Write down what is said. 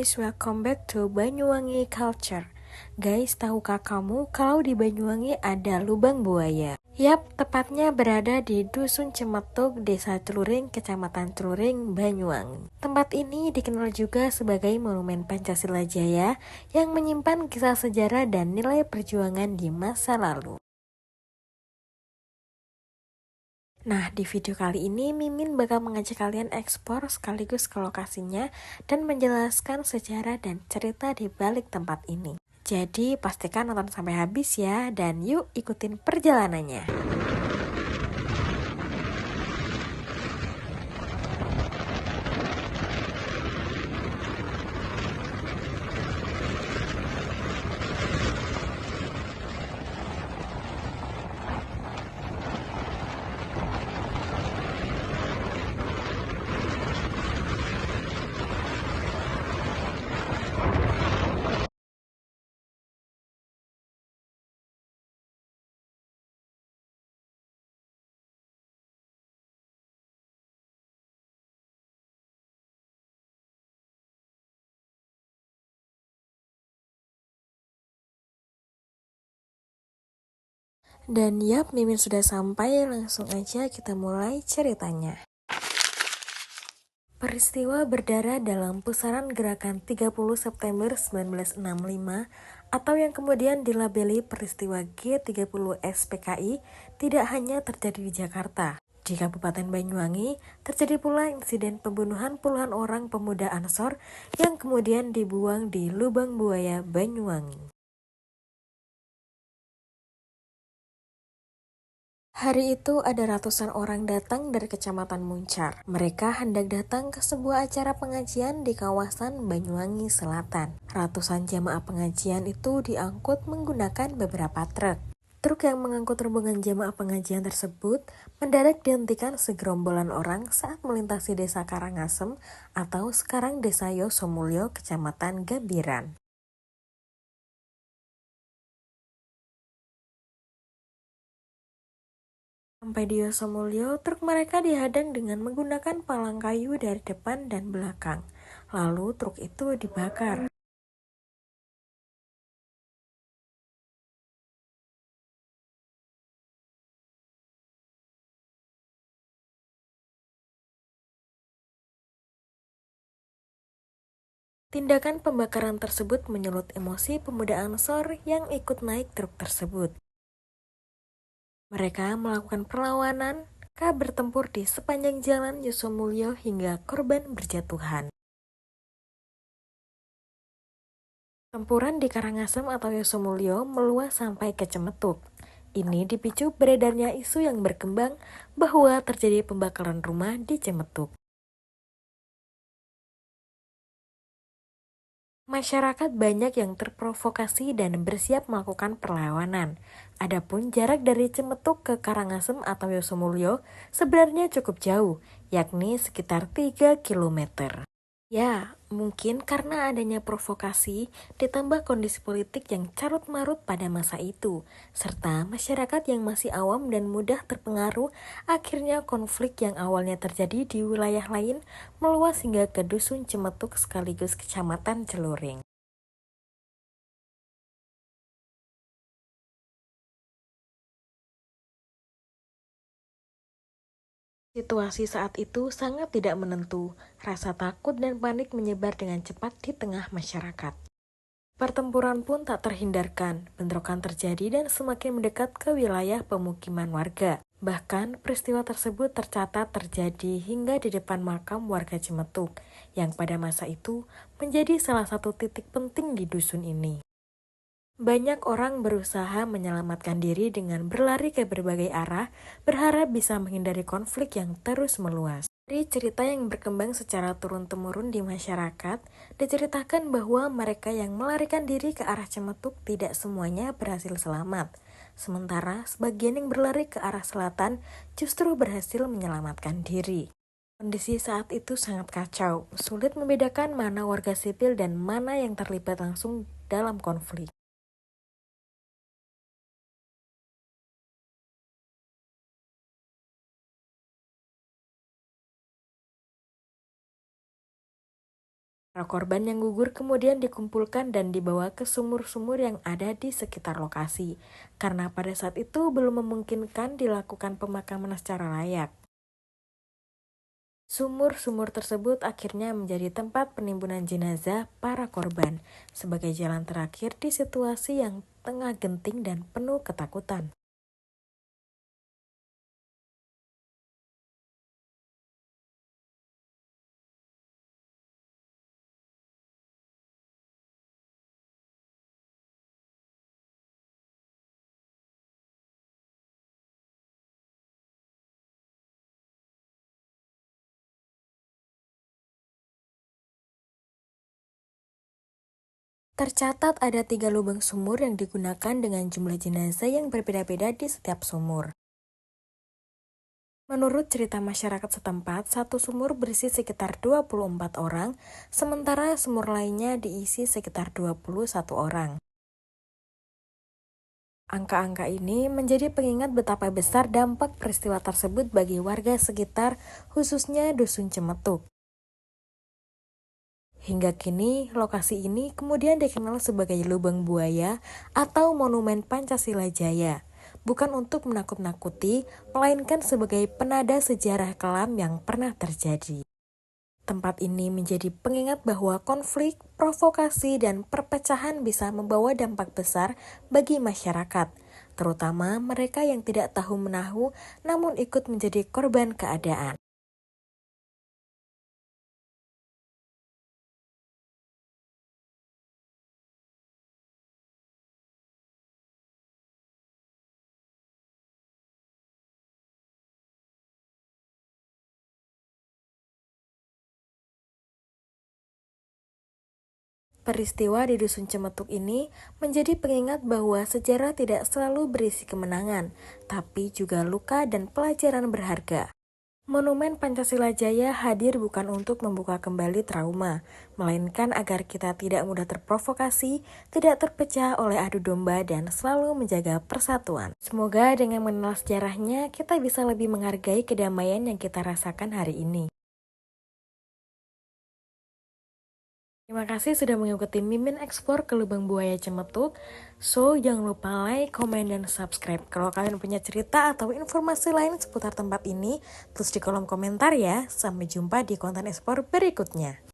guys, welcome back to Banyuwangi Culture. Guys, tahukah kamu kalau di Banyuwangi ada lubang buaya? Yap, tepatnya berada di Dusun Cemetuk, Desa Celuring, Kecamatan Celuring, Banyuwangi. Tempat ini dikenal juga sebagai Monumen Pancasila Jaya yang menyimpan kisah sejarah dan nilai perjuangan di masa lalu. Nah, di video kali ini Mimin bakal mengajak kalian eksplor sekaligus ke lokasinya dan menjelaskan sejarah dan cerita di balik tempat ini. Jadi, pastikan nonton sampai habis ya, dan yuk ikutin perjalanannya. Dan yap, Mimin sudah sampai, langsung aja kita mulai ceritanya. Peristiwa berdarah dalam pusaran gerakan 30 September 1965 atau yang kemudian dilabeli peristiwa G30 SPKI tidak hanya terjadi di Jakarta. Di Kabupaten Banyuwangi, terjadi pula insiden pembunuhan puluhan orang pemuda Ansor yang kemudian dibuang di Lubang Buaya, Banyuwangi. Hari itu ada ratusan orang datang dari Kecamatan Muncar. Mereka hendak datang ke sebuah acara pengajian di kawasan Banyuwangi Selatan. Ratusan jamaah pengajian itu diangkut menggunakan beberapa truk. Truk yang mengangkut rombongan jamaah pengajian tersebut mendadak dihentikan segerombolan orang saat melintasi Desa Karangasem atau sekarang Desa Yosomulyo, Kecamatan Gambiran. Sampai di Yosomulyo, truk mereka dihadang dengan menggunakan palang kayu dari depan dan belakang. Lalu truk itu dibakar. Tindakan pembakaran tersebut menyulut emosi pemuda Ansor yang ikut naik truk tersebut. Mereka melakukan perlawanan, bertempur di sepanjang jalan Yosomulyo hingga korban berjatuhan. Tempuran di Karangasem atau Yosomulyo meluas sampai ke Cemetuk. Ini dipicu beredarnya isu yang berkembang bahwa terjadi pembakaran rumah di Cemetuk. Masyarakat banyak yang terprovokasi dan bersiap melakukan perlawanan. Adapun jarak dari Cemetuk ke Karangasem atau Yosomulyo sebenarnya cukup jauh, yakni sekitar 3 km. Ya, mungkin karena adanya provokasi ditambah kondisi politik yang carut-marut pada masa itu, serta masyarakat yang masih awam dan mudah terpengaruh, akhirnya konflik yang awalnya terjadi di wilayah lain meluas hingga ke Dusun Cemetuk sekaligus Kecamatan Celuring. Situasi saat itu sangat tidak menentu, rasa takut dan panik menyebar dengan cepat di tengah masyarakat. Pertempuran pun tak terhindarkan, bentrokan terjadi dan semakin mendekat ke wilayah pemukiman warga. Bahkan peristiwa tersebut tercatat terjadi hingga di depan makam warga Cemetuk, yang pada masa itu menjadi salah satu titik penting di dusun ini. Banyak orang berusaha menyelamatkan diri dengan berlari ke berbagai arah, berharap bisa menghindari konflik yang terus meluas. Dari cerita yang berkembang secara turun-temurun di masyarakat, diceritakan bahwa mereka yang melarikan diri ke arah Cemetuk tidak semuanya berhasil selamat. Sementara sebagian yang berlari ke arah selatan justru berhasil menyelamatkan diri. Kondisi saat itu sangat kacau, sulit membedakan mana warga sipil dan mana yang terlibat langsung dalam konflik. Para korban yang gugur kemudian dikumpulkan dan dibawa ke sumur-sumur yang ada di sekitar lokasi, karena pada saat itu belum memungkinkan dilakukan pemakaman secara layak. Sumur-sumur tersebut akhirnya menjadi tempat penimbunan jenazah para korban, sebagai jalan terakhir di situasi yang tengah genting dan penuh ketakutan. Tercatat ada 3 lubang sumur yang digunakan dengan jumlah jenazah yang berbeda-beda di setiap sumur. Menurut cerita masyarakat setempat, satu sumur berisi sekitar 24 orang, sementara sumur lainnya diisi sekitar 21 orang. Angka-angka ini menjadi pengingat betapa besar dampak peristiwa tersebut bagi warga sekitar, khususnya Dusun Cemetuk. Hingga kini, lokasi ini kemudian dikenal sebagai Lubang Buaya atau Monumen Pancasila Jaya, bukan untuk menakut-nakuti, melainkan sebagai penada sejarah kelam yang pernah terjadi. Tempat ini menjadi pengingat bahwa konflik, provokasi, dan perpecahan bisa membawa dampak besar bagi masyarakat, terutama mereka yang tidak tahu menahu namun ikut menjadi korban keadaan. Peristiwa di Dusun Cemetuk ini menjadi pengingat bahwa sejarah tidak selalu berisi kemenangan, tapi juga luka dan pelajaran berharga. Monumen Pancasila Jaya hadir bukan untuk membuka kembali trauma, melainkan agar kita tidak mudah terprovokasi, tidak terpecah oleh adu domba, dan selalu menjaga persatuan. Semoga dengan mengenal sejarahnya, kita bisa lebih menghargai kedamaian yang kita rasakan hari ini. Terima kasih sudah mengikuti Mimin Explore ke Lubang Buaya Cemetuk. So, jangan lupa like, komen, dan subscribe. Kalau kalian punya cerita atau informasi lain seputar tempat ini, tulis di kolom komentar ya. Sampai jumpa di konten explore berikutnya.